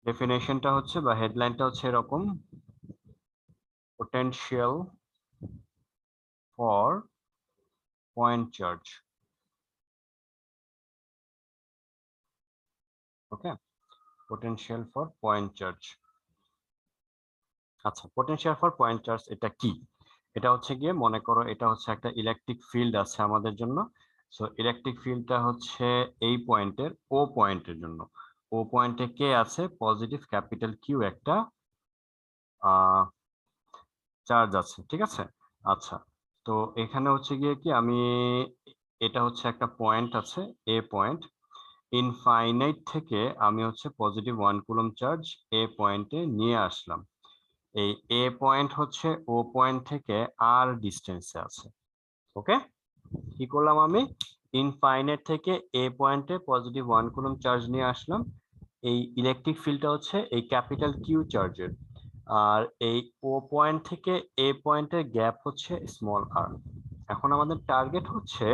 ডেফিনেশনটা হচ্ছে বা হেডলাইনটা হচ্ছে এরকম, potential for point charge. Okay, potential for point charge. আচ্ছা, পোটেনশিয়াল ফর পয়েন্ট চার্জ এটা কি? এটা হচ্ছে গিয়ে, মনে করো এটা হচ্ছে একটা ইলেকট্রিক ফিল্ড আছে আমাদের জন্য। সো ইলেকট্রিক ফিল্ডটা হচ্ছে এই পয়েন্টের, ও পয়েন্টের জন্য। ও পয়েন্টে কে আছে? পজিটিভ ক্যাপিটাল কিউ একটা চার্জ আছে, ঠিক আছে। আচ্ছা, তো এখানে হচ্ছে গিয়ে কি, আমি এটা হচ্ছে একটা পয়েন্ট আছে, এ পয়েন্ট। ইনফাইনাইট থেকে আমি হচ্ছে পজিটিভ 1 কুলম্ব চার্জ এ পয়েন্টে নিয়ে আসলাম। এই এ পয়েন্ট হচ্ছে ও পয়েন্ট থেকে আর ডিস্টেন্সে আছে। ওকে, কি করলাম আমি? ইনফাইনাইট থেকে এ পয়েন্টে পজিটিভ 1 কুলম্ব চার্জ নিয়ে আসলাম। এই ইলেকট্রিক ফিল্ডটা হচ্ছে এই ক্যাপিটাল কিউ চার্জের। আর এই ও পয়েন্ট থেকে এ পয়েন্টের গ্যাপ হচ্ছে স্মল আর। এখন আমাদের টার্গেট হচ্ছে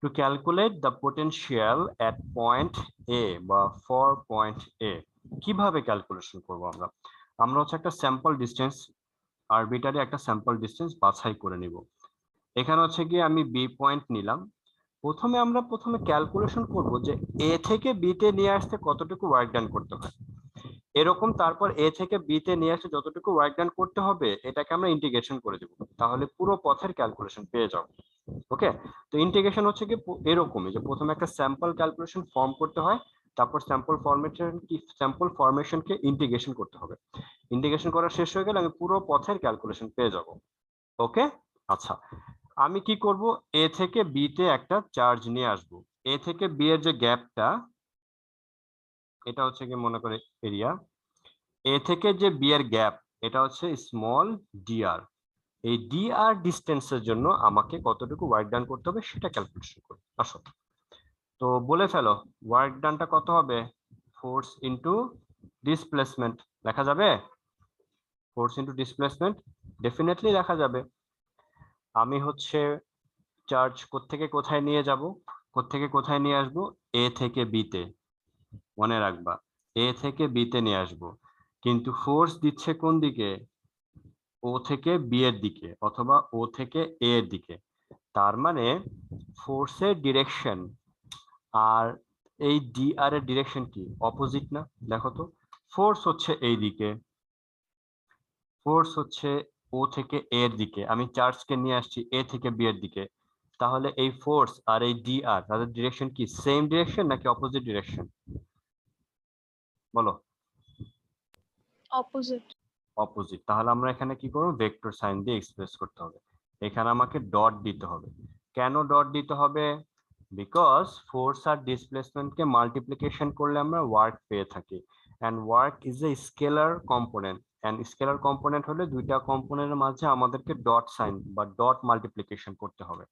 to calculate the potential at point A বা ফর পয়েন্ট এ। কিভাবে ক্যালকুলেশন করব আমরা? আমরা হচ্ছে একটা স্যাম্পল ডিস্টেন্স, আরবিটারি একটা স্যাম্পল ডিস্টেন্স বাছাই করে নিব। এখানে হচ্ছে গিয়ে আমি বি পয়েন্ট নিলাম। প্রথমে ক্যালকুলেশন করব যে এ থেকে বি তে নিয়ে আসতে কতটুকু ওয়ার্ক ডান করতে হয় এরকম। তারপর এ থেকে বি তে নিয়ে আসতে যতটুকু ওয়ার্ক ডান করতে হবে এটাকে আমরা ইন্টিগ্রেশন করে দেব, তাহলে পুরো পথের ক্যালকুলেশন পেয়ে যাব। ওকে, তো ইন্টিগ্রেশন হচ্ছে কি এরকমই, যে প্রথমে একটা স্যাম্পল ক্যালকুলেশন ফর্ম করতে হয়, তারপর স্যাম্পল ফরমেশনকে ইন্টিগ্রেশন করতে হবে। ইন্টিগ্রেশন করা শেষ হয়ে গেলে আমি পুরো পথের ক্যালকুলেশন পেয়ে যাব। ওকে, আচ্ছা, আমি কি করব? এ থেকে বি তে একটা চার্জ নিয়ে আসব। এ থেকে বি এর যে গ্যাপটা, এটা হচ্ছে কি মনে করে এরিয়া। এ থেকে যে বি এর গ্যাপ, এটা হচ্ছে স্মল ডিআর। এই ডিআর ডিস্টেন্সের জন্য আমাকে কতটুকু ওয়ার্ক ডান করতে হবে সেটা ক্যালকুলেশন করি। আসো, তো বলে ফেলো, ওয়ার্ক ডানটা কত হবে? ফোর্স ইনটু ডিসপ্লেসমেন্ট লেখা যাবে? ফোর্স ইনটু ডিসপ্লেসমেন্ট ডেফিনেটলি লেখা যাবে। আমি হচ্ছে চার্জ কোত্থেকে কোথায় নিয়ে যাব, কোত্থেকে কোথায় নিয়ে আসব? এ থেকে বি তে। মনে রাখবা, এ থেকে বি তে নিয়ে আসব, কিন্তু ফোর্স দিচ্ছে কোন দিকে? ও থেকে বি এর দিকে অথবা ও থেকে এ এর দিকে। তার মানে ফোর্সের ডিরেকশন আর এই ডি আর এর ডিরেকশন কি? অপোজিট না? দেখো তো, ফোর্স হচ্ছে এই দিকে, ফোর্স হচ্ছে ও থেকে এ এর দিকে, আমি চার্জকে নিয়ে আসছি এ থেকে বি এর দিকে। তাহলে এই ফোর্স আর এই ডি আর তাদের ডিরেকশন কি সেম ডিরেকশন নাকি অপোজিট ডিরেকশন? বলো। অপোজিট। অপোজিট। তাহলে আমরা এখানে কি করব? ভেক্টর সাইন দিয়ে এক্সপ্রেস করতে হবে। এখানে আমাকে ডট দিতে হবে। কেন ডট দিতে হবে? বিকজ ফোর্স আর ডিসপ্লেসমেন্টকে মাল্টিপ্লিকেশন করলে আমরা ওয়ার্ক পেয়ে থাকি, and work is a scalar component. And scalar component হলে দুইটা কম্পোনেন্টের মাঝে আমাদেরকে ডট সাইন বা ডট মাল্টিপ্লিকেশন করতে হবে।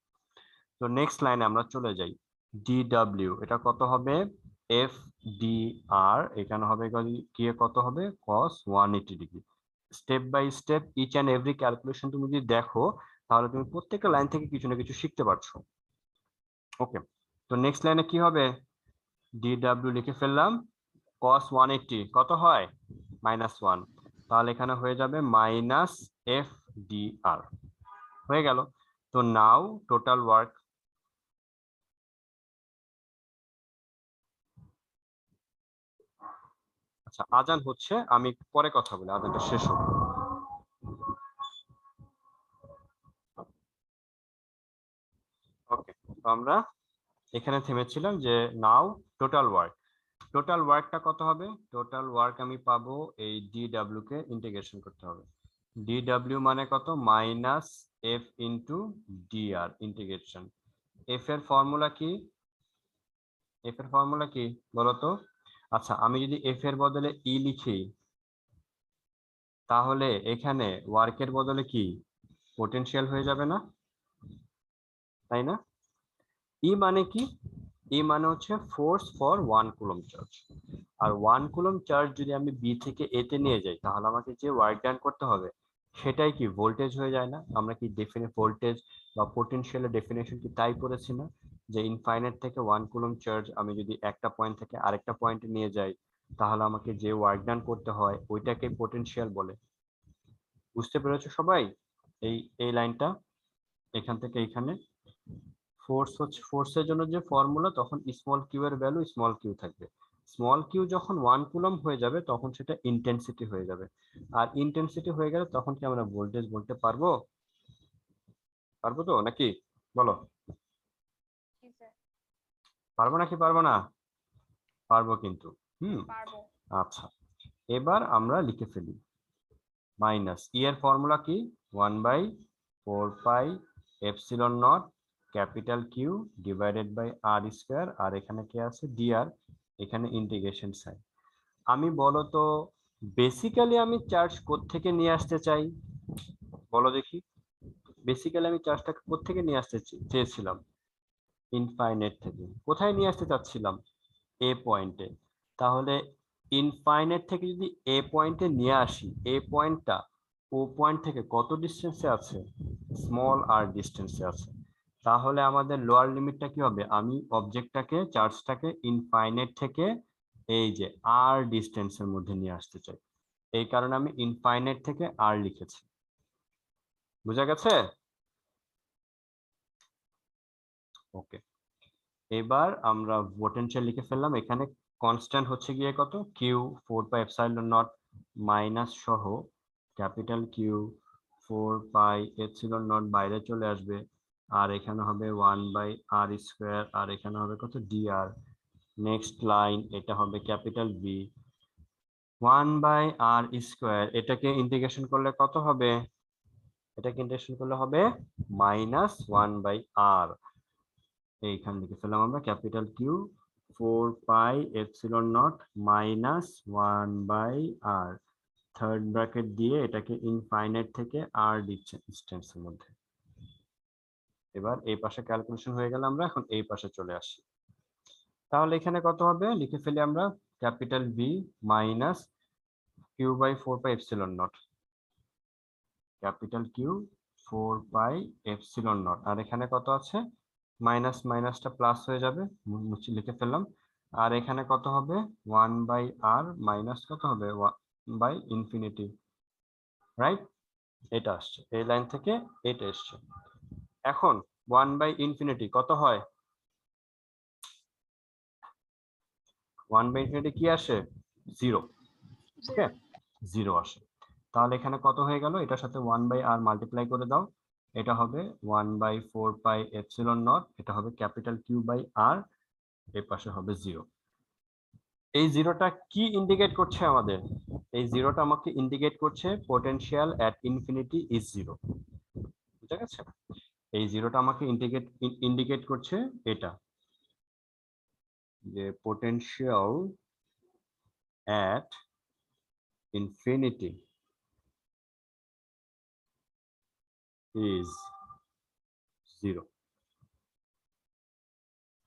তো নেক্সট লাইনে আমরা চলে যাই। ডিডব্লিউ এটা কত হবে? এফ ডি আর এখানে হবে কি, কত হবে? Cos 180 degree. Step by step each and every calculation তুমি যদি দেখো, তাহলে তুমি প্রত্যেকটা লাইন থেকে কিছু না কিছু শিখতে পারছো। ওকে, তো নেক্সট লাইনে কি হবে? ডিডব্লিউ লিখে ফেললাম, কস 180 কত হয়? -1। তাহলে এখানে হয়ে যাবে মাইনাস এফ ডি আর। হয়ে গেল। তো নাও টোটাল ওয়ার্ক। আচ্ছা, আজান হচ্ছে, আমি পরে কথা বলি, আজানটা শেষ হোক। ওকে, তো আমরা এখানে থেমেছিলাম যে নাও টোটাল ওয়ার্ক। টোটাল ওয়ার্কটা কত হবে? টোটাল ওয়ার্ক আমি পাবো, এই ডিডব্লিউ কে ইন্টিগ্রেশন করতে হবে। ডিডব্লিউ মানে কত? Minus F into dr integration. F এর ফর্মুলা কি? এফ এর ফর্মুলা কি বলতো? আচ্ছা, আমি যদি এফ এর বদলে ই লিখি, তাহলে এখানে ওয়ার্কের বদলে কি পোটেনশিয়াল হয়ে যাবে না? তাই না? ই মানে কি? ই মানে হচ্ছে ফোর্স ফর 1 কুলম্ব চার্জ। আর 1 কুলম্ব চার্জ যদি আমি বি থেকে এ তে নিয়ে যাই, তাহলে আমাকে যে ওয়ার্ক ডান করতে হবে সেটাই কি ভোল্টেজ হয়ে যায় না? আমরা কি ডেফিনেট ভোল্টেজ বা পোটেনশিয়ালের ডেফিনেশন কি তাই করেছি না? যে ইনফাইনাইট থেকে 1 কুলম্ব চার্জ আমি যদি একটা পয়েন্ট থেকে আরেকটা পয়েন্টে নিয়ে যাই, তাহলে আমাকে যে ওয়ার্ক ডান করতে হয় ওইটাকে পোটেনশিয়াল বলে। বুঝতে পেরেছো সবাই? এই এই লাইনটা এখান থেকে এখানে ফোর্সের জন্য যে ফর্মুলা, তখন স্মল কিউ এর ভ্যালু স্মল কিউ থাকবে। স্মল কিউ যখন 1 কুলম্ব হয়ে যাবে তখন সেটা ইন্টেন্সিটি হয়ে যাবে। আর ইন্টেন্সিটি হয়ে গেলে তখন কি আমরা ভোল্টেজ বলতে পারবো? পারবো তো নাকি? বলো। পারবো নাকি পারবো না? পারবো কিন্তু। আচ্ছা, এবার আমরা লিখে ফেলি মাইনাস ই এর ফর্মুলা কি? 1/4πε0 capital Q divided by R square, আর এখানে কি আছে ডিআর, এখানে ইন্টিগ্রেশন সাইন। আমি বলো তো বেসিক্যালি আমি চার্জ কোত্থেকে নিয়ে আসতে চাই? বলো দেখি। বেসিক্যালি আমি চার্জটা কোত্থেকে নিয়ে আসতে চেয়েছিলাম? ইনফাইনাইট থেকে। কোথায় নিয়ে আসতে চাচ্ছিলাম? এ পয়েন্টে। তাহলে ইনফাইনাইট থেকে যদি এ পয়েন্টে নিয়ে আসি, এ পয়েন্টটা ও পয়েন্ট থেকে কত ডিস্টেন্সে আছে? স্মল আর ডিস্টেন্সে আছে। তাহলে আমাদের লোয়ার লিমিটটা কি হবে? আমি অবজেক্টটাকে, চার্জটাকে ইনফাইনাইট থেকে এই যে আর ডিস্টেন্সের মধ্যে নিয়ে আসতে চাই। এই কারণে আমি ইনফাইনাইট থেকে আর লিখেছি। বুঝা গেছে? ওকে, এবার আমরা পোটেনশিয়াল লিখে ফেললাম। এখানে কনস্ট্যান্ট হচ্ছে গিয়ে কত? কিউ 4πε0 মাইনাস সহ ক্যাপিটাল কিউ 4πε0 বাইরে চলে আসবে, আর এখানে হবে 1/r², আর এখানে হবে কত? dr। নেক্সট লাইন এটা হবে ক্যাপিটাল ভি 1/r²। এটাকে ইন্টিগ্রেশন করলে কত হবে? এটাকে ইন্টিগ্রেশন করলে হবে -1/r। এইখান থেকে ফেললাম আমরা capital Q 4πε0 minus 1/r, third bracket দিয়ে এটাকে ইনফাইনাইট থেকে আর ডিস্টেন্সের মধ্যে। এবার এই পাশে ক্যালকুলেশন হয়ে গেল, আমরা এখন এই পাশে চলে আসি। তাহলে এখানে কত হবে? লিখে ফেলি আমরা capital V minus q/4πε0, capital Q 4πε0, আর এখানে কত আছে? মাইনাস মাইনাসটা প্লাস হয়ে যাবে, মুছে লিখে ফেললাম। আর এখানে কত হবে? 1/r মাইনাস কত হবে? 1/∞, রাইট? এটা আসছে এই লাইন থেকে, এটা এসছে। এখন 1/∞ কত হয়? 1/∞ কি আসে? 0। ওকে, 0 আসে। তাহলে এখানে কত হয়ে গেল? এটার সাথে 1/r মাল্টিপ্লাই করে দাও, এটা হবে 1/4πε0, এটা হবে ক্যাপিটাল কিউ বাই আর, এর পাশে হবে 0। এই জিরোটা কি ইন্ডিকেট করছে আমাদের? এই জিরোটা আমাকে ইন্ডিকেট করছে পোটেনশিয়াল এট ইনফিনিটি ইজ 0। বুঝা গেছে? এই জিরোটা আমাকে ইন্ডিকেট করছে এটা, যে পোটেনশিয়াল এট ইনফিনিটি ইজ 0।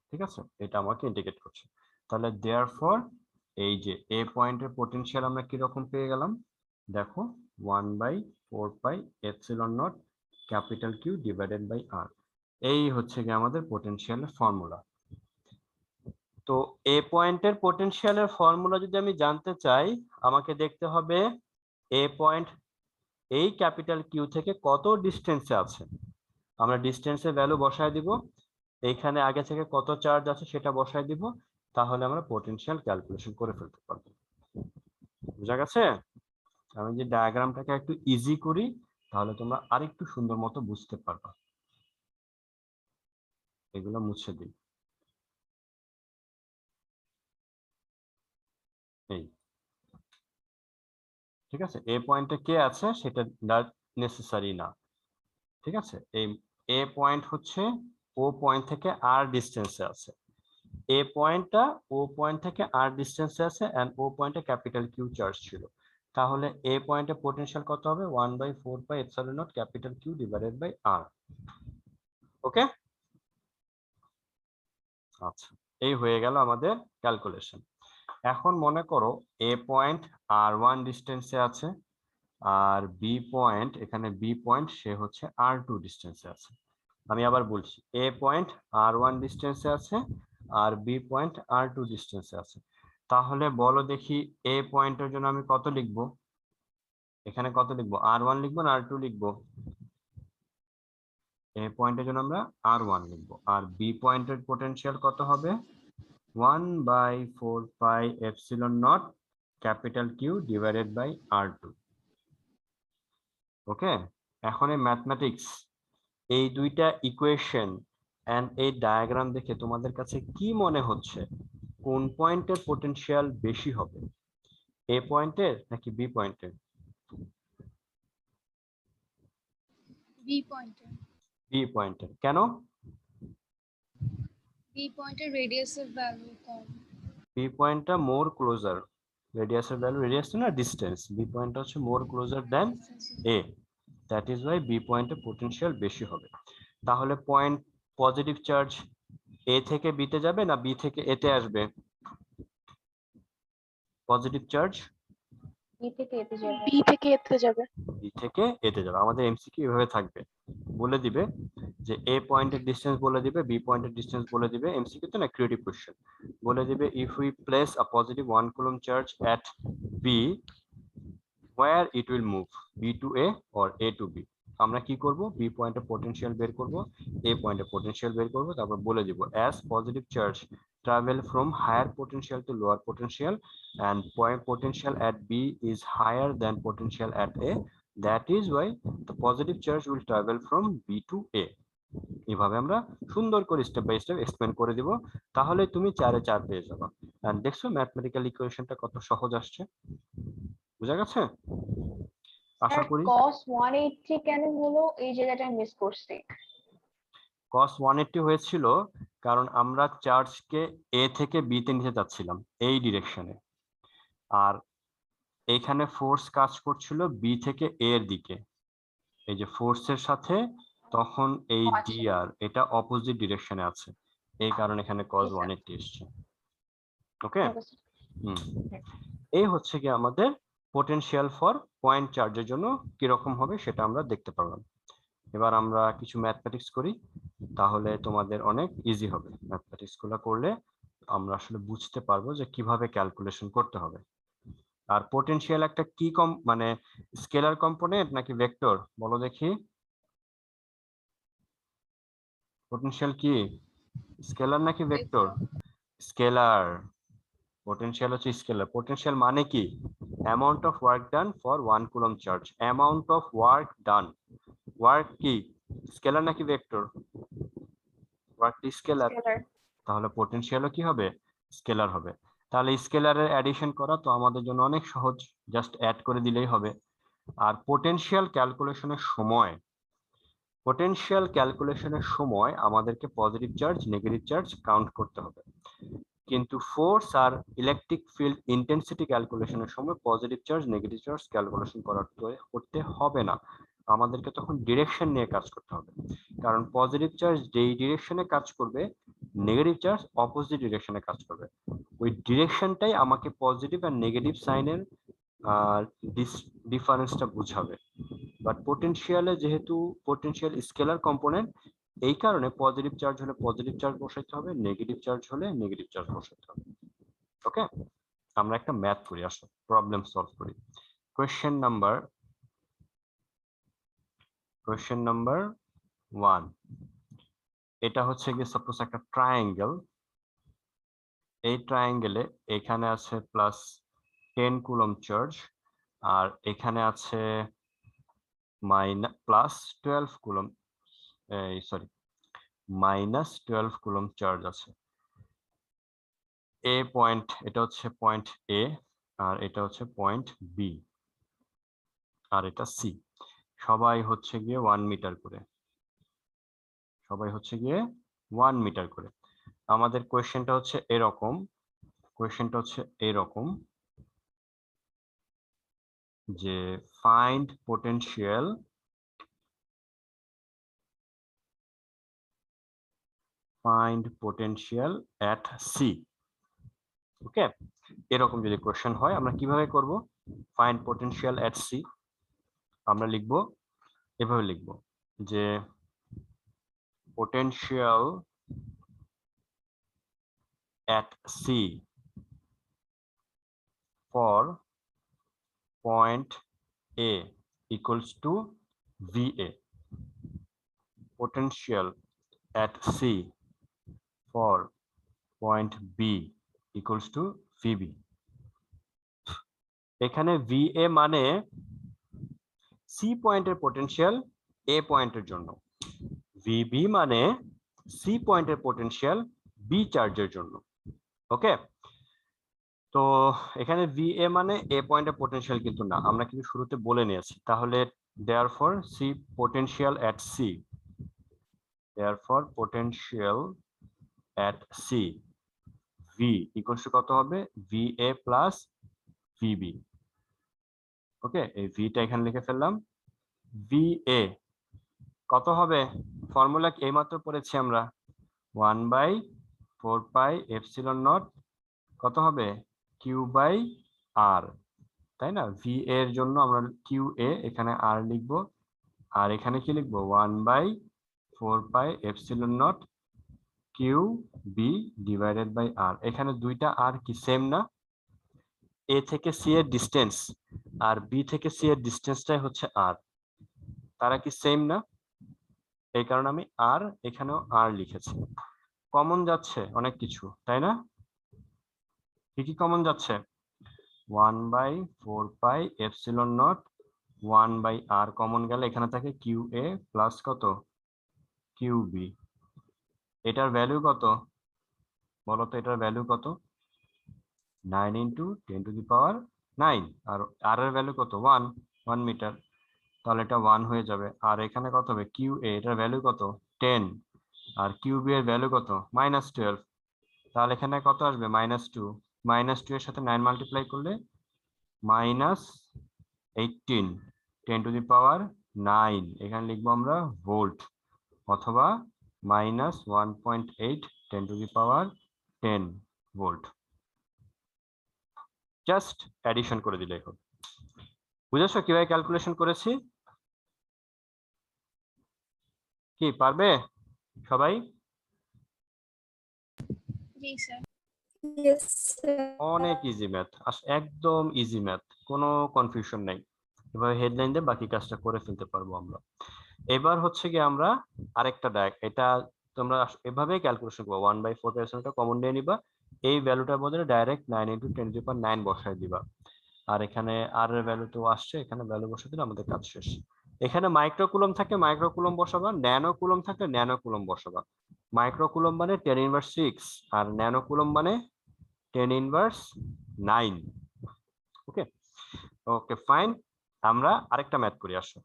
ঠিক আছে, এটা আমাকে ইন্ডিকেট করছে। তাহলে দেয়ারফর এই যে এ পয়েন্টের পোটেনশিয়াল আমরা কি রকম পেয়ে গেলাম? দেখো 1/4πε0 ক্যাপিটাল কিউ ডিভাইডেড বাই আর। এই হচ্ছে গিয়ে আমাদের পোটেনশিয়ালের ফর্মুলা। তো এ পয়েন্টের পোটেনশিয়ালের ফর্মুলা যদি আমি জানতে চাই, আমাকে দেখতে হবে এ পয়েন্ট এই ক্যাপিটাল কিউ থেকে কত ডিস্টেন্সে আছে। আমরা ডিস্টেন্সের ভ্যালু বসায় দিব, এইখানে আগে থেকে কত চার্জ আছে সেটা বসায় দিব, তাহলে আমরা পোটেনশিয়াল ক্যালকুলেশন করে ফেলতে পারবো। বুঝা গেছে? আমি যে ডায়াগ্রামটাকে একটু ইজি করি, তাহলে তোমরা আরেকটু সুন্দর মতো বুঝতে পারবা। এগুলো মুছে দিই। এই ঠিক আছে, এ পয়েন্টে কে আছে সেটা নেসেসারি না। ঠিক আছে, এই এ পয়েন্ট হচ্ছে ও পয়েন্ট থেকে আর ডিস্টেন্সে আছে। এ পয়েন্টটা ও পয়েন্ট থেকে আর ডিস্টেন্সে আছে, এন্ড ও পয়েন্টে ক্যাপিটাল কিউ চার্জ ছিল। তাহলে এ পয়েন্টে পোটেনশিয়াল কত হবে? 1/4πε0 ক্যাপিটাল কিউ ডিভাইডেড বাই আর। ওকে, আচ্ছা, এই হয়ে গেল আমাদের ক্যালকুলেশন। এখন মনে করো এ পয়েন্ট r1 ডিস্টেন্সে আছে, আর বি পয়েন্ট, এখানে বি পয়েন্ট সে হচ্ছে r2 ডিস্টেন্সে আছে। আমি আবার বলছি, এ পয়েন্ট r1 ডিস্টেন্সে আছে, আর বি পয়েন্ট r2 ডিস্টেন্সে আছে। তাহলে বলো দেখি এ পয়েন্টের জন্য আমি কত লিখবো, এখানে কত লিখবো, r1 লিখবো না r2 লিখবো? এ পয়েন্টের জন্য আমরা r1 লিখবো, আর বি পয়েন্টের পোটেনশিয়াল কত হবে, 1/4 pi epsilon naught capital Q divided by r2। Okay, এখন এই ম্যাথমেটিক্স, এই দুইটা ইকুয়েশন এন্ড এই ডায়াগ্রাম দেখে তোমাদের কাছে কি মনে হচ্ছে কোন পয়েন্টের পোটেনশিয়াল বেশি হবে, এ পয়েন্টের নাকি বি পয়েন্টের? বি পয়েন্টের। বি পয়েন্টের, কেন? বি পয়েন্টের রেডিয়াসের ভ্যালু কম। বি পয়েন্টটা মোর ক্লোজার, রেডিয়াসের ভ্যালু, রেডিয়াস না ডিসটেন্স, বি পয়েন্টটা হচ্ছে more closer then A, that is why B পয়েন্টে পোটেনশিয়াল বেশি হবে। তাহলে পয়েন্ট পজিটিভ চার্জ এ থেকে বিতে যাবে না বি থেকে এতে আসবে? পজিটিভ চার্জ বি থেকে এতে যাবে। বি থেকে এতে যাবে। বি থেকে এতে যাবে। আমাদের এমসিকিউ এভাবে থাকবে, বলে দিবে যে এ পয়েন্টের ডিসটেন্স বলে দিবে, বি পয়েন্টের ডিসটেন্স বলে দিবে, এমসিকিউ তো না, ক্রিয়েটিভ কোশ্চেন বলে দিবে if we place a positive 1 coulomb charge at B where it will move b to a or a to b। আমরা কি করব, বি পয়েন্টে পোটেনশিয়াল বের করব, এ পয়েন্টে পোটেনশিয়াল বের করব, তারপর বলে দিব as positive charge travel from higher potential to lower potential and point potential at b is higher than potential at a, that is why the positive charge will travel from b to a। এইভাবে আমরা সুন্দর করে step by step explain করে দিব, তাহলে তুমি 4 এ 4 পেয়ে যাবে। এন্ড দেখছো ম্যাথমেটিক্যাল ইকুয়েশনটা কত সহজ আসছে, বুঝা গেছে? আশা করি। cos 180 কেন হলো এই জায়গাটা মিস করছি। cos 180 হয়েছিল কারণ আমরা চার্জকে এ থেকে বি তে নিতে যাচ্ছিলাম এই ডিরেকশনে, আর এখানে ফোর্স কাজ করছিল বি থেকে এ এর দিকে, এই যে ফোর্সের সাথে তখন এই ডিআর এটা অপোজিট ডিরেকশনে আছে, এই কারণে এখানে cos 180 এসেছে। ওকে, এই হচ্ছে কি আমাদের পোটেনশিয়াল ফর পয়েন্ট চার্জের জন্য কিরকম হবে সেটা আমরা দেখতে পারলাম। এবার আমরা কিছু ম্যাথমেটিক্স করি, তাহলে তোমাদের অনেক ইজি হবে। ম্যাথমেটিক্স গুলো করলে আমরা আসলে বুঝতে পারবো যে কিভাবে ক্যালকুলেশন করতে হবে। আর পোটেনশিয়াল একটা কি মানে স্কেলার কম্পোনেন্ট নাকি ভেক্টর, বলো দেখি। পোটেনশিয়াল কি স্কেলার নাকি ভেক্টর? স্কেলার। পোটেনশিয়াল হচ্ছে স্কেলার। পোটেনশিয়াল মানে কি, amount of work done for 1 coulomb charge, amount of work done. Work কি স্কেলার নাকি ভেক্টর? ওয়ার্ক স্কেলার, তাহলে পোটেনশিয়ালও কি হবে, স্কেলার হবে। তাহলে স্কেলারের অ্যাডিশন করা তো আমাদের জন্য অনেক সহজ, জাস্ট অ্যাড করে দিলেই হবে। আর পোটেনশিয়াল ক্যালকুলেশনের সময়, পোটেনশিয়াল ক্যালকুলেশনের সময় আমাদেরকে positive charge negative charge count করতে হবে, কিন্তু ফোর্স আর ইলেকট্রিক ফিল্ড ইন্টেন্সিটি ক্যালকুলেশনের সময় positive charge negative charge calculation করতে হবে না, আমাদেরকে তখন ডিরেকশন নিয়ে কাজ করতে হবে। কারণ পজিটিভ চার্জ যেই ডিরেকশনে কাজ করবে, নেগেটিভ চার্জ অপোজিট ডিরেকশনে কাজ করবে, ওই ডিরেকশনটাই আমাকে পজিটিভ আর নেগেটিভ সাইনের ডিফারেন্সটা বুঝাবে। বাট পোটেনশিয়ালে যেহেতু পোটেনশিয়াল স্কেলার কম্পোনেন্ট, এই কারণে পজিটিভ চার্জ হলে পজিটিভ চার্জ বসাইতে হবে, নেগেটিভ চার্জ হলে নেগেটিভ চার্জ বসাইতে হবে। ওকে, আমরা একটা ম্যাথ করি, আসো প্রবলেম সলভ করি। কোয়েশ্চেন নাম্বার 1, এটা হচ্ছে কি সাপোজ একটা ট্রায়াঙ্গেল, এই ট্রায়াঙ্গেলে এখানে আছে প্লাস 10 কুলম্ব চার্জ, আর এখানে আছে plus 12 coulomb, sorry -12 coulomb charge আছে। এ পয়েন্ট, এটা হচ্ছে পয়েন্ট এ, আর এটা হচ্ছে পয়েন্ট বি, আর এটা সি। সবাই হচ্ছে গিয়ে 1 মিটার করে, সবাই হচ্ছে গিয়ে 1 মিটার করে। আমাদের কোয়েশ্চেনটা হচ্ছে এরকম, কোয়েশ্চেনটা হচ্ছে এরকম যে ফাইন্ড পোটেনশিয়াল এট সি। ওকে, এরকম যদি কোশ্চেন হয় আমরা কিভাবে করব, ফাইন্ড পোটেনশিয়াল এট সি, আমরা লিখব এভাবে লিখব যে potential at C for point A equals to VA. Potential at C for point B equals to VB. এখানে VA মানে সি পয়েন্টের পোটেনশিয়াল এ পয়েন্টের জন্য, ভিবি মানে সি পয়েন্টের পোটেনশিয়াল বি চার্জের জন্য। ওকে, তো এখানে ভিএ মানে এ পয়েন্টের পোটেনশিয়াল কিন্তু না, আমরা কিন্তু শুরুতে বলে নিয়েছি। তাহলে therefore C potential at C, therefore potential at C V equals to কত হবে, ভিএ প্লাস ভিবি। ওকে, এই ভিটা এখানে লিখে ফেললাম। ভিএ কত হবে, ফর্মুলা এইমাত্র পড়েছি আমরা, 1/4 পাই এপসিলন নট কত হবে, কিউ বাই আর, তাই না? ভি এর জন্য আমরা কিউ এ এখানে আর লিখবো, আর এখানে কি লিখবো, 1/4 pi epsilon naught Q B divided by R. এখানে দুইটা আর কি সেম না, এ থেকে সি এর ডিস্টেন্স আর বি থেকে সি এর ডিস্টেন্সটাই হচ্ছে আর, তারা কি সেম না? এই কারণে আমি আর এখানেও আর লিখেছি। কমন যাচ্ছে অনেক কিছু, তাই না? কি কি কমন যাচ্ছে, 1/4 pi epsilon not 1/r common গেলে এখানে থাকে কিউ এ প্লাস কত, কিউ বি। এটার ভ্যালু কত বলতো, এটার ভ্যালু কত, 9 × 10⁹, আর আর এর ভ্যালু কত, 1 মিটার, তাহলে এটা 1 হয়ে যাবে। আর এখানে কত হবে, কিউ এ এটার ভ্যালু কত, 10, আর কিউ বি এর ভ্যালু কত, -12, তাহলে এখানে কত আসবে, -2, -2 এর সাথে 9 মাল্টিপ্লাই করলে -18 10⁹9, এখানে লিখবো আমরা ভোল্ট, অথবা -1.8 10⁻10 ভোল্ট। জাস্ট অ্যাডিশন করে দিলেই হবে। বুঝেছো কিভাবে ক্যালকুলেশন করেছি? কি পারবে সবাই? জি স্যার। Yes, sir. অনেক ইজি ম্যাথ, একদম ইজি ম্যাথ, কোনো কনফিউশন নাই। এভাবে হেডলাইন দিয়ে বাকি কাজটা করে ফেলতে পারবো আমরা। এবার হচ্ছে কি আমরা আরেকটা এটা তোমরা এভাবে ক্যালকুলেশন করবো, 1/4 কমন নিয়ে নিবা, এই ভ্যালুটার বদলে ডাইরেক্ট 9 × 10⁹9 বসায় দিবা, আর এখানে আর এর ভ্যালু তো আসছে, এখানে ভ্যালু বসে দিলে আমাদের কাজ শেষ। এখানে মাইক্রোকুলম থাকে মাইক্রোকুলম বসাবা, ন্যানোকুলম থাকলে ন্যানোকুলম বসাবা। মাইক্রোকুলম মানে 10⁻6 আর ন্যানোকুলম মানে 10⁻9। ওকে ওকে ফাইন, আমরা আরেকটা ম্যাথ করি, আসো।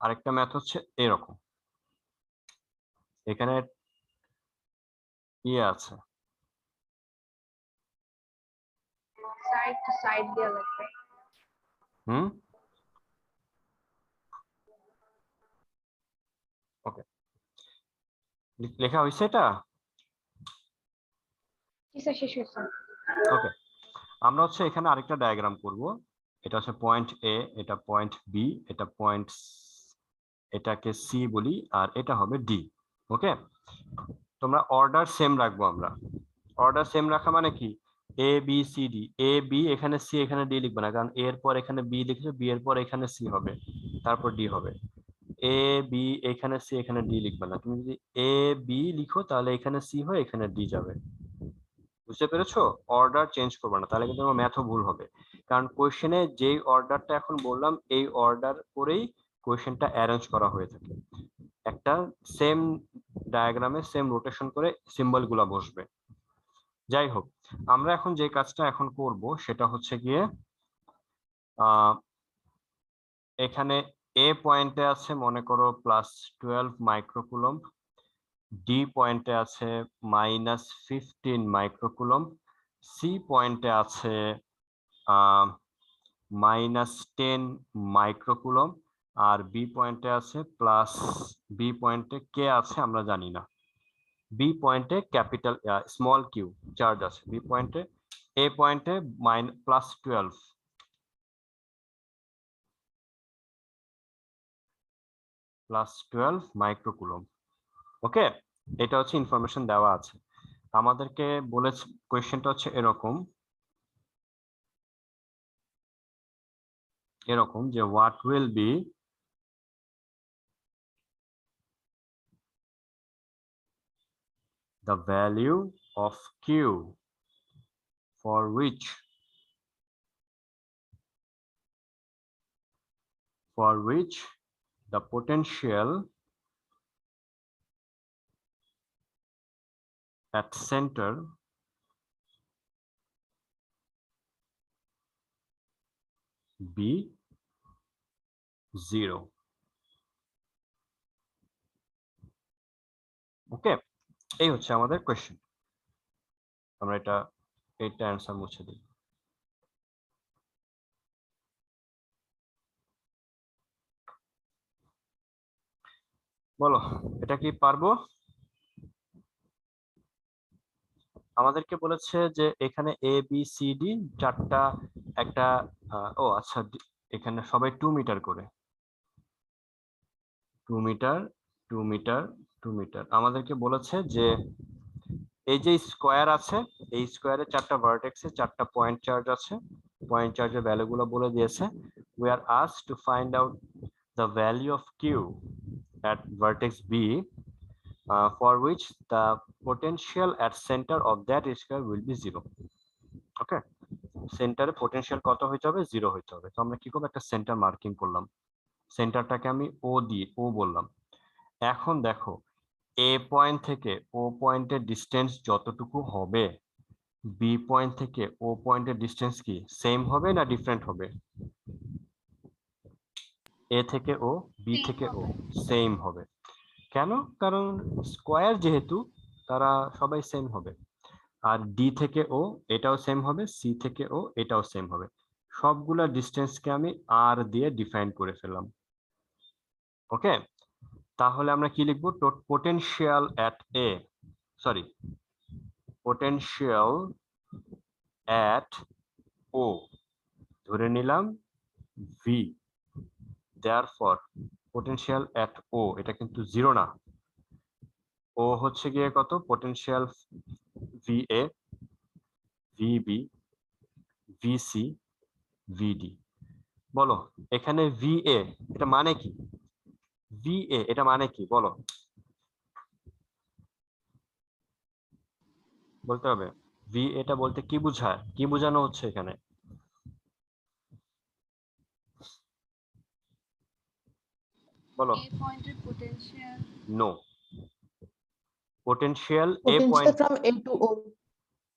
আরেকটা ম্যাথ হচ্ছে এরকম, এখানে ইয়ে আছে, সাইড টু সাইড দেওয়া লাগবে। ওকে, লেখা হয়েছে এটা? জি স্যার, শেষ হয়েছে। ওকে, আমরা হচ্ছে এখানে আরেকটা ডায়াগ্রাম করব। এটা হচ্ছে পয়েন্ট এ, এটা পয়েন্ট বি, এটা পয়েন্ট, এটাকে সি বলি, আর এটা হবে ডি। ওকে, তোমরা অর্ডার সেম রাখবো আমরা। অর্ডার সেম রাখা মানে কি, A B C D, A B এখানে সি এখানে ডি লিখবে না, কারণ এর পর এখানে বি লিখেছো, বি এর পর এখানে সি হবে, তারপর ডি হবে। এ বি এখানে সি এখানে ডি লিখবে না, তুমি যদি এ বি লিখো তাহলে এখানে সি হয় এখানে ডি যাবে। বুঝতে পেরেছো? অর্ডার চেঞ্জ করবে না, তাহলে কিন্তু আমার ম্যাথও ভুল হবে, কারণ কোয়েশ্চেনে যেই অর্ডারটা এখন বললাম এই অর্ডার করেই কোয়েশ্চেনটা অ্যারেঞ্জ করা হয়ে থাকে। একটা সেম ডায়াগ্রামে সেম রোটেশন করে সিম্বল গুলা বসবে। যাই হোক, আমরা এখন যে কাজটা এখন করব সেটা হচ্ছে গিয়ে এখানে এ পয়েন্টে আছে মনে করো +12 মাইক্রোকুলম, ডি পয়েন্টে আছে -15 মাইক্রোকুলম, সি পয়েন্টে আছে -10 মাইক্রোকুলম, আর বি পয়েন্টে আছে বি পয়েন্টে কে আছে আমরা জানি না, বি পয়েন্টে ক্যাপিটাল স্মল কিউ চার্জ আছে বি পয়েন্টে। এ পয়েন্টে +12 মাইক্রোকুলম। ওকে, এটা হচ্ছে ইনফরমেশন দেওয়া আছে। আমাদেরকে বলেছে, কোয়েশ্চেনটা হচ্ছে এরকম যে what will be the value of q for which the potential at center be 0. ওকে, এই হচ্ছে আমাদের কোয়েশ্চেন। আমরা এটা অ্যান্সার মুছে দিই। বলো, এটা কি পারবো? আমাদেরকে বলেছে যে এখানে এ বি সি ডি চারটা একটা ও আচ্ছা, এখানে সবাই 2 মিটার করে, 2 মিটার 2 মিটার 2 মিটার। আমাদেরকে বলেছে যে এই যে স্কোয়ার আছে, এই স্কোয়ারে চারটা ভার্টেক্সে চারটা পয়েন্ট চার্জ আছে, পয়েন্ট চার্জের ভ্যালুগুলো বলে দিয়েছে। We are asked to find out the value of Q at vertex B for which the potential at center of that square will be 0. ওকে, সেন্টারে পোটেনশিয়াল কত হইতে হবে? 0 হইতে হবে। তো আমরা কি করব, একটা সেন্টার মার্কিং করলাম, সেন্টারটাকে আমি ও বললাম। এখন দেখো এ পয়েন্ট থেকে ও পয়েন্টের ডিসটেন্স যতটুকু হবে, বি পয়েন্ট থেকে ও পয়েন্টের ডিসটেন্স কি সেম হবে না ডিফারেন্ট হবে? এ থেকে ও, বি Same থেকে ও হবে। সেম হবে। কেন? কারণ স্কোয়ার যেহেতু, তারা সবাই সেম হবে। আর ডি থেকে ও এটাও সেম হবে, সি থেকে ও এটাও সেম হবে। সবগুলা ডিসটেন্সকে আমি আর দিয়ে ডিফাইন করে ফেললাম। ওকে, তাহলে আমরা কি লিখবো? Potential at A, sorry, potential at O ধরে নিলাম V, therefore potential at O, এটা কিন্তু 0 না, ও হচ্ছে গিয়ে কত? Potential V A, V B, V C, V D. বলো এখানে ভিএ এটা মানে কি? ভিএ এটা মানে কি বলো, বলতে হবে। ভি এটা বলতে কি বোঝায়, কি বোঝানো হচ্ছে এখানে? বলো। A pointer potential. No, potential A Potential point, from A to O.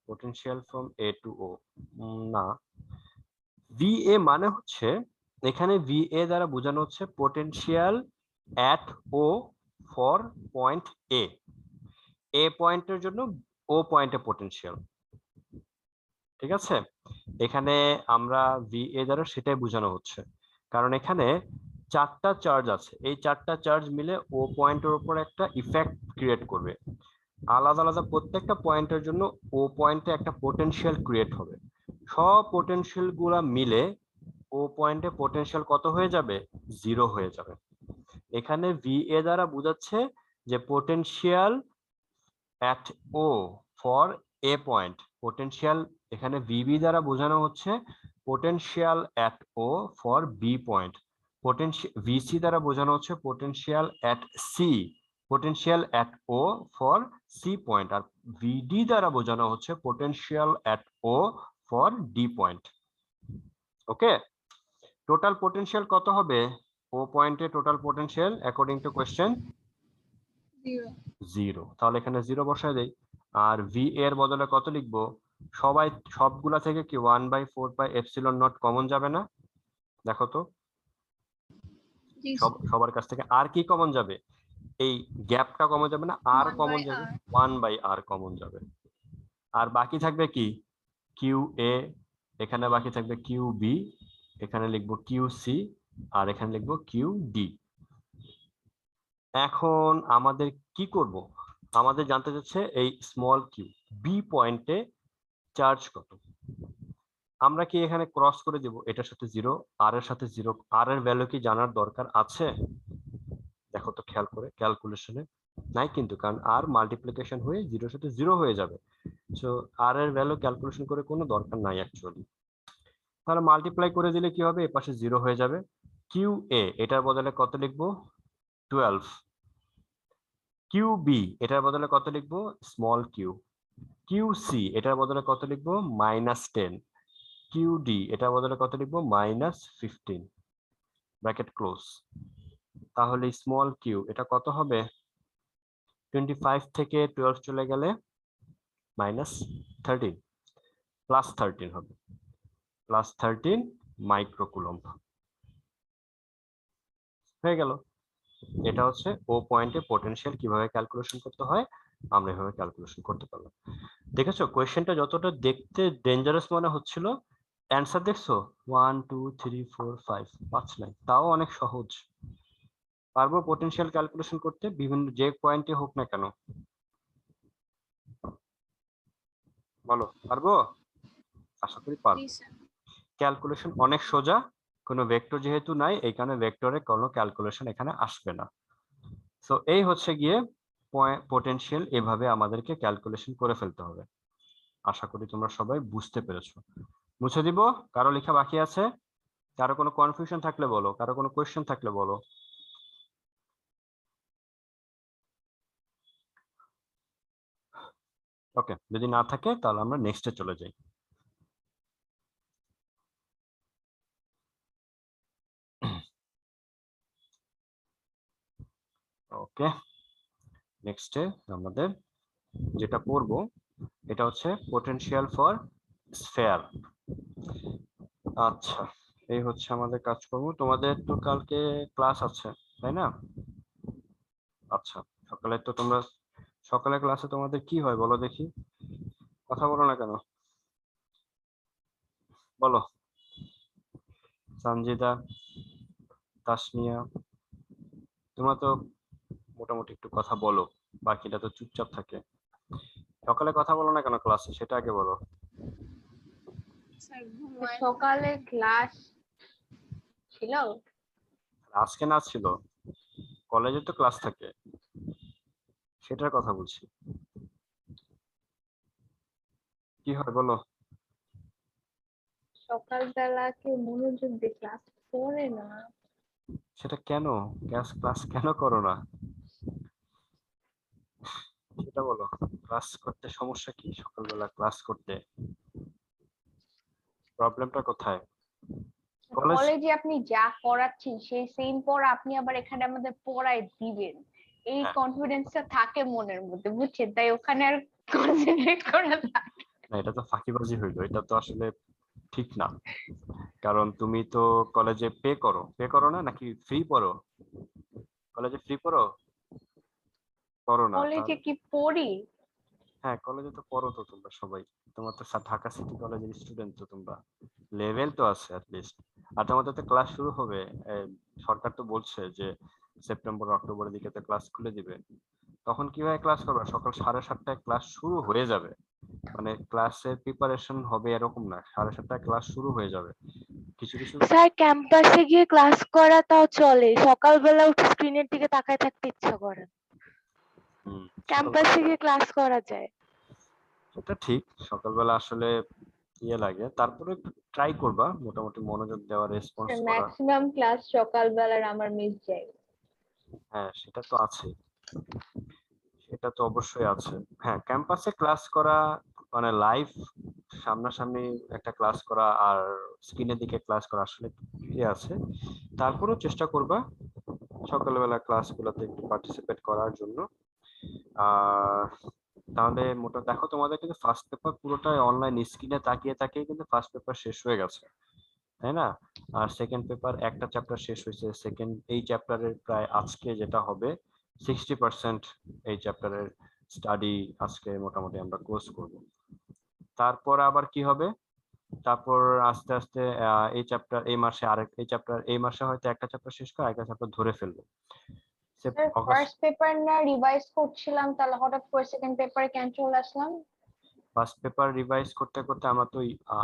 Potential from A to O না, ভিএ মানে হচ্ছে, এখানে ভিএ দ্বারা বোঝানো হচ্ছে potential at O for point A, A পয়েন্টের জন্য ও পয়েন্টে পোটেনশিয়াল। ঠিক আছে, এখানে আমরা ভিএ দ্বারা সেটাই বোঝানো হচ্ছে, কারণ এখানে চারটা চার্জ আছে, এই চারটা চার্জ মিলে ও পয়েন্টের উপর একটা ইফেক্ট ক্রিয়েট করবে। আলাদা আলাদা প্রত্যেকটা পয়েন্টের জন্য ও পয়েন্টে একটা পোটেনশিয়াল ক্রিয়েট হবে। সব পোটেনশিয়াল গুলা মিলে ও পয়েন্টে পোটেনশিয়াল কত হয়ে যাবে? 0 হয়ে যাবে। এখানে ভিএ দ্বারা বোঝাচ্ছে যে potential at O for A point, potential এখানে ভিবি দ্বারা বোঝানো হচ্ছে potential at O for B point, potential V C দ্বারা বোঝানো হচ্ছে potential at C, potential at O for C point, আর ভিডি দ্বারা বোঝানো হচ্ছে potential at O for D point. Okay, total potential কত হবে ও পয়েন্টে? Total potential according to question 0. 0, তাহলে এখানে 0 বসায় দেই। আর ভি এর বদলে কত লিখবো? সবগুলা থেকে কি 1/4 পাই এপসিলন নট কমন যাবে না? দেখো তো, জি স্যার। সবার কাছ থেকে আর কি কমন যাবে? এই গ্যাপটা কমন যাবে না, আর 1 কমন by যাবে, R. 1/r কমন যাবে। আর বাকি থাকবে কি? কিউ এ, এখানে বাকি থাকবে কিউ বি, এখানে লিখবো কিউ সি, আর এখানে লিখবো কিউ ডি। এখন আমাদের কি করব? আমাদের জানতে চাচ্ছে এই স্মল কিউ বি পয়েন্টে চার্জ কত। আমরা কি এখানে ক্রস করে দেব এটার সাথে 0, আর এর সাথে 0, আর এর ভ্যালু কি জানার দরকার আছে? দেখো তো খেয়াল করে ক্যালকুলেশনে, নাই কিন্তু, কারণ আর মাল্টিপ্লিকেশন হয়ে 0 সাথে 0 হয়ে যাবে। সো আর এর ভ্যালু ক্যালকুলেশন করে কোনো দরকার নাই অ্যাকচুয়ালি। তাহলে মাল্টিপ্লাই করে দিলে কি হবে, এ পাশে 0 হয়ে যাবে। কিউ এ এটার বদলে কত লিখবো, 12। কিউ বি এটার বদলে কত লিখবো, স্মল কিউ। কিউ সি এটার বদলে কত লিখবো, -10। কিউ ডি এটার বদলে কত লিখবো, -15 ব্র্যাকেট ক্লোজ। তাহলে স্মল কিউ এটা কত হবে, 25 থেকে 12 চলে গেলে -13, +13 হবে, +13 মাইক্রোকুলম্ব হয়ে গেল। এটা হচ্ছে ও পয়েন্টে পোটেনশিয়াল কিভাবে ক্যালকুলেশন করতে হয়, আমরা এভাবে ক্যালকুলেশন করতে পারলাম। দেখেছো কোয়েশ্চেনটা যতটা দেখতে ডেঞ্জারাস মনে হচ্ছিল, অ্যান্সার দেখছো 1 2 3 4 5 5 লাইন, তাও অনেক সহজ। পারবো পোটেনশিয়াল ক্যালকুলেশন করতে বিভিন্ন যে পয়েন্টে হোক না কেন, বলো পারবো? আশা করি পারবো। জি স্যার। ক্যালকুলেশন অনেক সোজা, কোনো ভেক্টর যেহেতু নাই এই কারণে ভেক্টরে কোনো ক্যালকুলেশন এখানে আসবে না। সো এই হচ্ছে গিয়ে পোটেনশিয়াল, এভাবে আমাদেরকে ক্যালকুলেশন করে ফেলতে হবে। আশা করি তোমরা সবাই বুঝতে পেরেছো। মুছে দিব, কারো লেখা বাকি আছে? কারো কোনো কনফিউশন থাকলে বলো, কারো কোনো কোয়েশ্চেন থাকলে বলো। ওকে, যদি না থাকে তাহলে আমরা নেক্সটে চলে যাই। ওকে, নেক্সটে আমাদের যেটা পড়বো এটা হচ্ছে পোটেনশিয়াল ফর স্ফেয়ার। আচ্ছা, এই হচ্ছে আমাদের কাজকর্ম। তোমাদের তো কালকে ক্লাস আছে তাই না? আচ্ছা, সকালে তো তোমরা, সকালে ক্লাসে তোমাদের কি হয় বলো দেখি, কথা বলো না কেন, বলো। সঞ্জিদা, তাসনিয়া, তোমরা তো মোটামুটি একটু কথা বলো, বাকিটা তো চুপচাপ থাকে। সকালে কথা বলো না কেন ক্লাসে, সেটা আগে বলো। স্যার ঘুমায়। সকালে ক্লাস ছিল। আজকে না ছিল, কলেজে তো ক্লাস থাকে, সেটার কথা বলছি। কি হয় বলো? সকালবেলা কেউ মনোযোগ দিয়ে ক্লাস করে না। সেটা কেন, ক্লাস কেন করো না সেটা বলো। ক্লাস করতে সমস্যা কি, সকালবেলা ক্লাস করতে প্রবলেমটা কোথায়? কলেজ, কলেজে আপনি যা করাচ্ছেন সেই সেম পড়া আপনি আবার এখানে আমাদের পড়ায় দিবেন, এই হ্যাঁ, কনফিডেন্সটা থাকে মনের মধ্যে, বুঝছেন? তাই ওখানে আর কনসেন্ট্রেট করা থাকে। না এটা তো ফাঁকিবাজি হইলো, এটা তো আসলে ঠিক না। কারণ তুমি তো কলেজে পে করো না নাকি ফ্রি পড়ো? কলেজে ফ্রি পড়ো, পড়ো না কলেজে তাহলে? কি পড়ি? হ্যাঁ কলেজে তো পড়ো তো তোমরা সবাই, তোমার তো ঢাকা সিটি কলেজের স্টুডেন্ট তো তোমরা, লেভেল তো আছে অ্যাটলিস্ট। আর তোমাদের তো ক্লাস শুরু হবে, সরকার তো বলছে যে সেপ্টেম্বর অক্টোবরের দিকে তো ক্লাস খুলে দিবে। তখন কিভাবে ক্লাস করবে, সকাল 7:30টায় ক্লাস শুরু হয়ে যাবে, মানে ক্লাসের প্রিপারেশন হবে এরকম না, 7:30টায় ক্লাস শুরু হয়ে যাবে। কিছু কিছু স্যার ক্যাম্পাসে গিয়ে ক্লাস করা তাও চলে, সকালবেলা উঠে স্ক্রিনের দিকে তাকায় থাকতে ইচ্ছা করে না। ক্যাম্পাসে গিয়ে ক্লাস করা যায়। এটা ঠিক, সকালবেলা আসলে ইয়ে লাগে, তারপরে একটু ট্রাই করবা মোটামুটি মনোযোগ দেওয়া, রেসপন্স করা। ম্যাক্সিমাম ক্লাস সকালবেলার আমার মিস যায়। হ্যাঁ সেটা তো আছে, সেটা তো অবশ্যই আছে। হ্যাঁ ক্যাম্পাসে ক্লাস করা মানে লাইভ সামনাসামনি একটা ক্লাস করা আর স্ক্রিনের দিকে ক্লাস করা আসলে ইয়ে আছে। তারপরেও চেষ্টা করবা সকালবেলা ক্লাসগুলোতে একটু পার্টিসিপেট করার জন্য। আর তাহলে মোটা দেখো তোমাদের কিন্তু ফার্স্ট পেপার পুরোটাই অনলাইন স্ক্রিনে তাকিয়ে তাকিয়ে কিন্তু ফার্স্ট পেপার শেষ হয়ে গেছে, তাই না? আর সেকেন্ড পেপার একটা চ্যাপ্টার শেষ হয়েছে, সেকেন্ড এই চ্যাপ্টারের প্রায় আজকে যেটা হবে 60% এই চ্যাপ্টারের স্টাডি আজকে মোটামুটি আমরা ক্লোজ করব। তারপর আবার কি হবে, তারপর আস্তে আস্তে এই চ্যাপ্টার এই মাসে আরেক এই চ্যাপ্টার এই মাসে হয়তো একটা চ্যাপ্টার শেষ করে একটা চ্যাপ্টার ধরে ফেলবো। ফার্স্ট পেপার না রিভাইজ করছিলাম, তাহলে হঠাৎ করে সেকেন্ড পেপারে কেন চলে আসলাম? ফার্স্ট পেপার রিভাইজ করতে করতে আমরা তো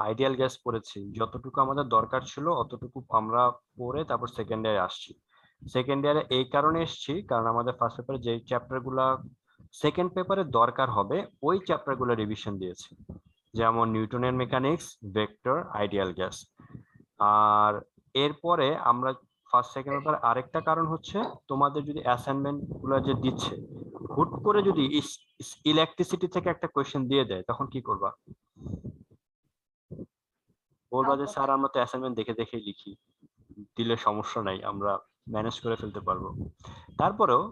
আইডিয়াল গ্যাস পড়েছি, যতটুকু আমাদের দরকার ছিল অতটুকু আমরা পড়ে তারপর সেকেন্ড ইয়ারে আসছি। সেকেন্ড ইয়ারে এই কারণে এসেছি কারণ আমাদের ফার্স্ট পেপারে যে চ্যাপ্টার গুলা সেকেন্ড পেপারে দরকার হবে ওই চ্যাপ্টার গুলো রিভিশন দিয়েছি, যেমন নিউটনের মেকানিক্স, ভেক্টর, আইডিয়াল গ্যাস। আর এরপরে আমরা ফার্স্ট সেকেন্ড পেপার আরেকটা কারণ হচ্ছে তোমাদের যদি অ্যাসাইনমেন্ট গুলো যে দিচ্ছে হুট করে যদি ইলেকট্রিসিটি থেকে একটা কোয়েশ্চেন দিয়ে দেয় তখন কি করবা? বলবা যে স্যার আমরা তো অ্যাসাইনমেন্ট দেখে দেখেই লিখি, দিলে সমস্যা নাই, আমরা ম্যানেজ করে ফেলতে পারবো। তারপরেও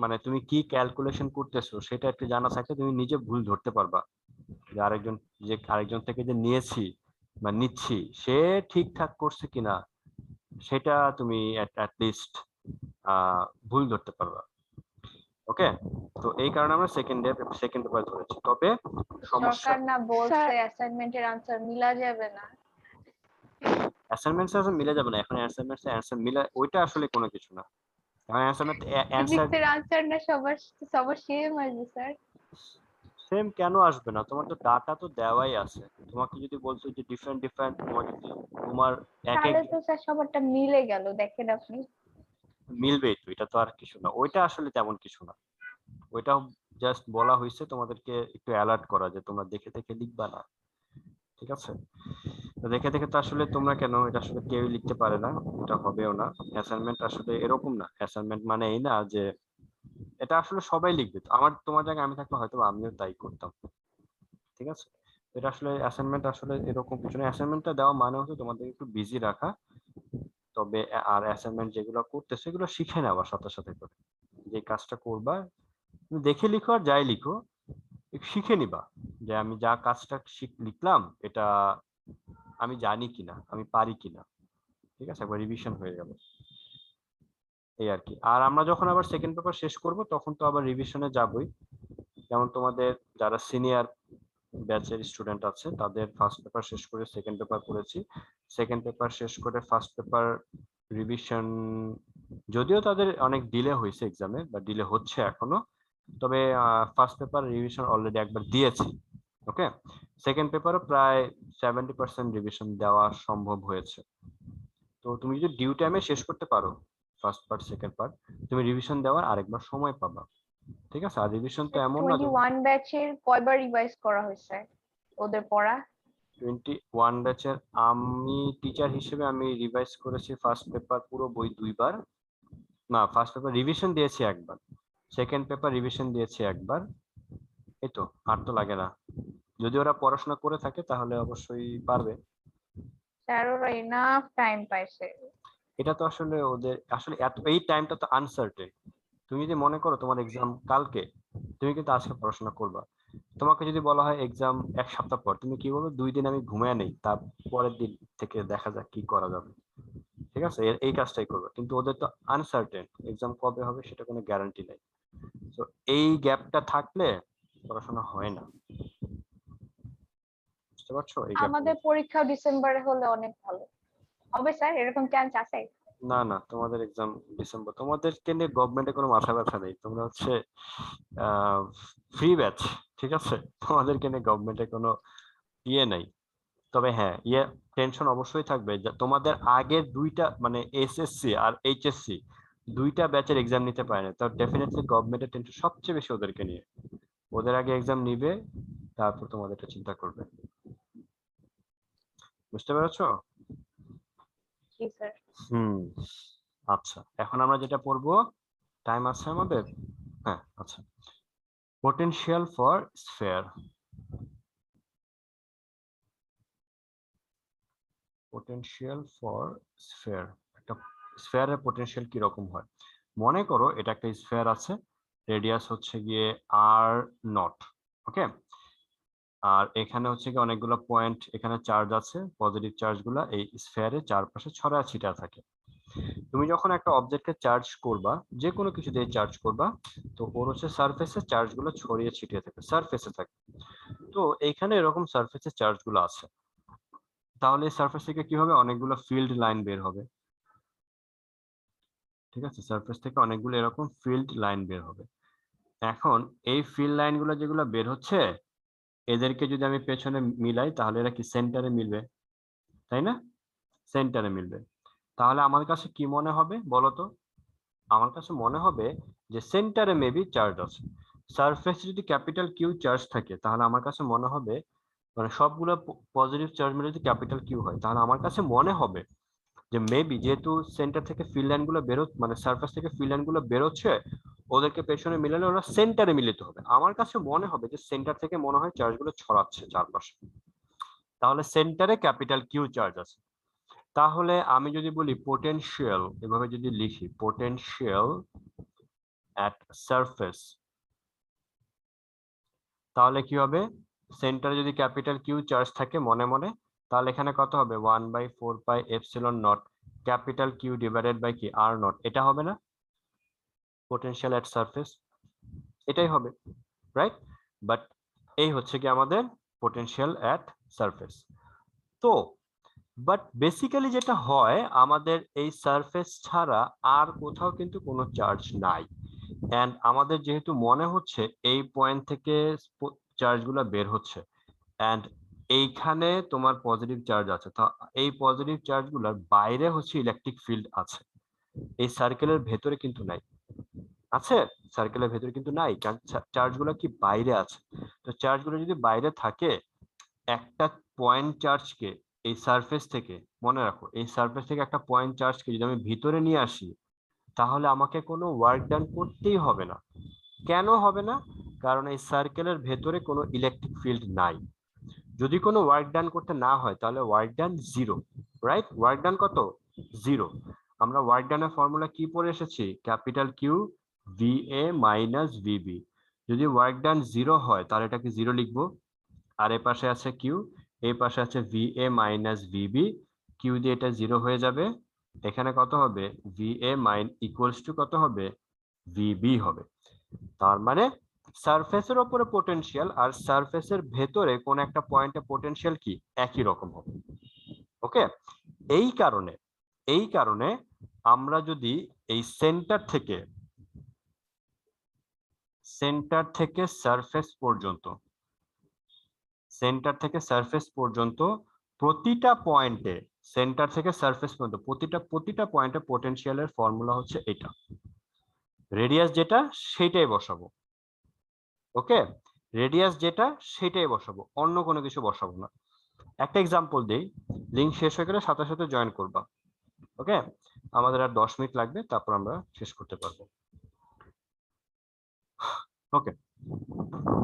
মানে তুমি কি ক্যালকুলেশন করতেছো সেটা একটু জানা থাকলে তুমি নিজে ভুল ধরতে পারবা যে আরেকজন থেকে যে নিয়েছি বা নিচ্ছি সে ঠিকঠাক করছে কিনা সেটা তুমি লিস্ট ভুল ধরতে পারবা। ওকে, তো এই কারণে আমরা সেকেন্ড পেপার ধরেছি। তবে সমস্যা সরকার না বলছে অ্যাসাইনমেন্টের আনসার মিলা যাবে না। অ্যাসাইনমেন্টস মিলে যাবে না, এখন অ্যাসাইনমেন্টস অ্যান্সার মিলা ওইটা আসলে কোনো কিছু না। এখন অ্যাসাইনমেন্ট অ্যান্সার ফিজিক্সের আনসার না সবার সেম আসবে স্যার। সেম কেন আসবে না? তোমার তো ডাটা তো দেওয়াই আছে। তোমাকে যদি বলছো যে ডিফারেন্ট তোমার এক তাহলে তো স্যার সবারটা মিলে গেল, দেখেন আপনি। মিলবেই তো, এটা তো আর কিছু না, ওইটা আসলে তেমন কিছু না। ওইটা জাস্ট বলা হয়েছে তোমাদেরকে একটু অ্যালার্ট করা যে তোমরা দেখে দেখে লিখবা না, ঠিক আছে? তো দেখে দেখে তো আসলে তোমরা কেন, এটা আসলে কেউই লিখতে পারে না, এটা হবেও না। অ্যাসাইনমেন্ট আসলে এরকম না, অ্যাসাইনমেন্ট মানে এই না যে এটা আসলে সবাই লিখবে। তোমার জায়গায় আমি থাকলে হয়তো আমিও তাই করতাম, ঠিক আছে? এটা আসলে অ্যাসাইনমেন্ট আসলে এরকম কিছু না। অ্যাসাইনমেন্টটা দেওয়া মানে হচ্ছে তোমাদের একটু বিজি রাখা। তবে আর অ্যাসাইনমেন্ট যেগুলো করতেছে সেগুলো শিখে নেওয়া সাথে সাথে করে, যে কাজটা করবা তুমি দেখে লিখো আর যাই লিখো একটু শিখে নিবা যে আমি যা কাজটা লিখলাম এটা আমি জানি কিনা, আমি পারি কিনা, ঠিক আছে? একবার রিভিশন হয়ে গেল, এই আর কি। আর আমরা যখন আবার সেকেন্ড পেপার শেষ করব তখন তো আবার রিভিশনে যাবই। যেমন তোমাদের যারা সিনিয়র ব্যাচের স্টুডেন্ট আছে তাদের ফার্স্ট পেপার শেষ করে সেকেন্ড পেপার করেছি, সেকেন্ড পেপার শেষ করে ফার্স্ট পেপার রিভিশন, যদিও তাদের অনেক ডিলে হয়েছে এক্সামে বা ডিলে হচ্ছে এখনো, তবে ফার্স্ট পেপার রিভিশন অলরেডি একবার দিয়েছি। ওকে, সেকেন্ড পেপারও প্রায় 70% রিভিশন দেওয়া সম্ভব হয়েছে। তো তুমি যদি ডিউ টাইমে শেষ করতে পারো ফার্স্ট পার্ট সেকেন্ড পার্ট, তুমি রিভিশন দেওয়ার আরেকবার সময় পাবা, ঠিক আছে? আর রিভিশন তো এমন না 21 ব্যাচের কয়বার রিভাইজ করা হয়েছে ওদের পড়া? 21 ব্যাচের আমি টিচার হিসেবে আমি রিভাইজ করেছি ফার্স্ট পেপার পুরো বই 2 বার, না ফার্স্ট পেপার রিভিশন দিয়েছি একবার, সেকেন্ড পেপার রিভিশন দিয়েছি একবার, এই তো, আর তো লাগে না। যদি ওরা পড়াশোনা করে থাকে তাহলে অবশ্যই পারবে। স্যার ওরা এনাফ টাইম পাইছে। এটা তো আসলে ওদের আসলে এই টাইমটা তো আনসার্টেন। তুমি যদি মনে করো তোমার এক্সাম কালকে, তুমি কিন্তু আজকে পড়াশোনা করবা। তোমাকে যদি বলা হয় এক্সাম 1 সপ্তাহ পর, তুমি কি বলবে? 2 দিন আমি ঘুমায় নেই, তারপরের দিন থেকে দেখা যাক কি করা যাবে, ঠিক আছে? এই কাজটাই করবে। কিন্তু ওদের তো আনসার্টেন, এক্সাম কবে হবে সেটা কোনো গ্যারান্টি নেই। তো এই গ্যাপটা থাকলে পড়াশোনা হয় না, বুঝতে পারছো? এই গ্যাপটা আমাদের পরীক্ষা ডিসেম্বরে হলে অনেক ভালো হবে স্যার, এরকম চান্স আছে? না না, তোমাদের এক্সাম ডিসেম্বর, তোমাদেরকে নিয়ে গভর্নমেন্টের কোনো মাথা ব্যথা নেই, তোমরা হচ্ছে ফ্রি ব্যাচ, ঠিক আছে? তোমাদেরকে নিয়ে গভর্নমেন্টের কোনো ইয়ে নাই। তবে হ্যাঁ, টেনশন অবশ্যই থাকবে যে তোমাদের আগের দুইটা মানে এসএসসি আর এইচএসসি দুইটা ব্যাচের এক্সাম নিতে পারে না, তো ডেফিনেটলি গভর্নমেন্টের টেনশন সবচেয়ে বেশি ওদেরকে নিয়ে। ওদের আগে এক্সাম নিবে, তারপর তোমাদেরটা চিন্তা করবে, বুঝতে পেরেছো? জি স্যার। আচ্ছা, এখন আমরা যেটা পড়বো, টাইম আছে আমাদের? হ্যাঁ, আচ্ছা। Potential for sphere. Potential for sphere, একটা স্ফিয়ারের পোটেনশিয়াল কি রকম হয়? মনে করো এটা একটা স্ফিয়ার আছে, রেডিয়াস হচ্ছে গিয়ে r0, ওকে? আর এখানে হচ্ছে গিয়ে অনেকগুলো পয়েন্ট, এখানে চার্জ আছে, পজিটিভ চার্জগুলো এই স্ফিয়ারের চারপাশে ছড়ায় ছিটা থাকে। তুমি যখন একটা অবজেক্টকে চার্জ করবা, যে কোনো কিছু দিয়ে চার্জ করবা, তো ওর হচ্ছে সারফেসে চার্জগুলো ছড়িয়ে ছিটিয়ে থাকে, সারফেসে থাকে। তো এইখানে এরকম সারফেসে চার্জগুলো আছে, তাহলে এই সারফেস থেকে কি হবে? অনেকগুলো ফিল্ড লাইন বের হবে, ঠিক আছে? সারফেস থেকে অনেকগুলো এরকম ফিল্ড লাইন বের হবে। এখন এই ফিল্ড লাইনগুলো যেগুলো বের হচ্ছে, এদেরকে যদি আমি পেছনে মিলাই তাহলে এরা কি সেন্টারে মিলবে, তাই না? সেন্টারে মিলবে। তাহলে আমার কাছে কি মনে হবে বলো তো? আমার কাছে মনে হবে যে সেন্টারে মেবি চার্জ আছে। সারফেস যদি ক্যাপিটাল কিউ চার্জ থাকে তাহলে আমার কাছে মনে হবে, মানে সবগুলো পজিটিভ চার্জ মিলে যদি ক্যাপিটাল কিউ হয় তাহলে আমার কাছে মনে হবে যে মেবি যেহেতু সেন্টার থেকে ফিল্ড লাইন গুলো মানে সারফেস থেকে ফিল্ড লাইন গুলো বেরোচ্ছে, ওদেরকে পেছনে মিলালে ওরা সেন্টারে মিলিত হবে। আমার কাছে মনে হবে যে সেন্টার থেকে মনে হয় চার্জ গুলো ছড়াচ্ছে চারপাশে, তাহলে সেন্টারে ক্যাপিটাল কিউ চার্জ আছে। তাহলে আমি যদি বলি পোটেনশিয়াল, এভাবে যদি লিখি পোটেনশিয়াল অ্যাট সারফেস, তাহলে কি হবে? সেন্টারে যদি ক্যাপিটাল কিউ চার্জ থাকে মনে মনে, তাহলে এখানে কত হবে 1/4 pi epsilon naught capital Q divided by কি আর নট, এটা হবে না পোটেনশিয়াল এট সারফেস? এটাই হবে, রাইট? বাট এই হচ্ছে কি আমাদের পোটেনশিয়াল এট সারফেস। তো বাট বেসিক্যালি যেটা হয়, আমাদের এই সারফেস ছাড়া আর কোথাও কিন্তু কোনো চার্জ নাই, এন্ড আমাদের যেহেতু মনে হচ্ছে এই পয়েন্ট থেকে চার্জগুলো বের হচ্ছে, এন্ড এইখানে তোমার পজিটিভ চার্জ আছে, তো এই পজিটিভ চার্জগুলোর বাইরে হচ্ছে ইলেকট্রিক ফিল্ড আছে, এই সার্কেলের ভেতরে কিন্তু নাই। আছে সার্কেলের ভেতরে কিন্তু নাই, কারণ চার্জগুলো কি বাইরে আছে। তো চার্জগুলো যদি বাইরে থাকে, একটা পয়েন্ট চার্জকে এই সারফেস থেকে, মনে রাখো এই সারফেস থেকে একটা পয়েন্ট চার্জকে যদি আমি ভিতরে নিয়ে আসি, তাহলে আমাকে কোনো ওয়ার্ক ডান করতেই হবে না। কেন হবে না? কারণ এই সার্কেলের ভেতরে কোনো ইলেকট্রিক ফিল্ড নাই। যদি কোনো ওয়ার্ক ডান করতে না হয় তাহলে work done zero, right? Work done কত? জিরো। আমরা ওয়ার্ক ডানের ফর্মুলা কি পড়ে এসেছি? Capital Q VA minus VB. যদি ওয়ার্ক ডান জিরো হয় তাহলে এটাকে জিরো লিখবো, আর এ পাশে আছে কিউ, এই পাশে আছে ভিএ মাইনাস ভিবি, কিউ দিয়ে এটা জিরো হয়ে যাবে। এখানে কত হবে? ভিএ মাইন ইকুয়ালস টু কত হবে? ভিবি হবে। তার মানে সারফেসের উপরে পোটেনশিয়াল আর সারফেসের ভেতরে কোন একটা পয়েন্টে পোটেনশিয়াল কি একই রকম হবে। ওকে, এই কারণে আমরা যদি এই সেন্টার থেকে সারফেস পর্যন্ত প্রতিটা পয়েন্টে, সেন্টার থেকে সারফেস পর্যন্ত প্রতিটা পয়েন্টে পোটেনশিয়ালের ফর্মুলা হচ্ছে এটা, রেডিয়াস যেটা সেটাই বসাবো। ওকে, রেডিয়াস যেটা সেটাই বসাবো, অন্য কোনো কিছু বসাবো না। একটা এক্সাম্পল দেই, লিংক শেষ হয়ে গেলে সাথে সাথে জয়েন করবা। ওকে, আমাদের আর 10 মিনিট লাগবে, তারপর আমরা শেষ করতে পারবো। ওকে,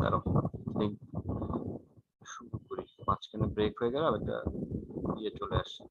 দাঁড়াও লিংক শুরু করি, মাঝখানে ব্রেক হয়ে গেল, একটা ইয়ে চলে আসছে।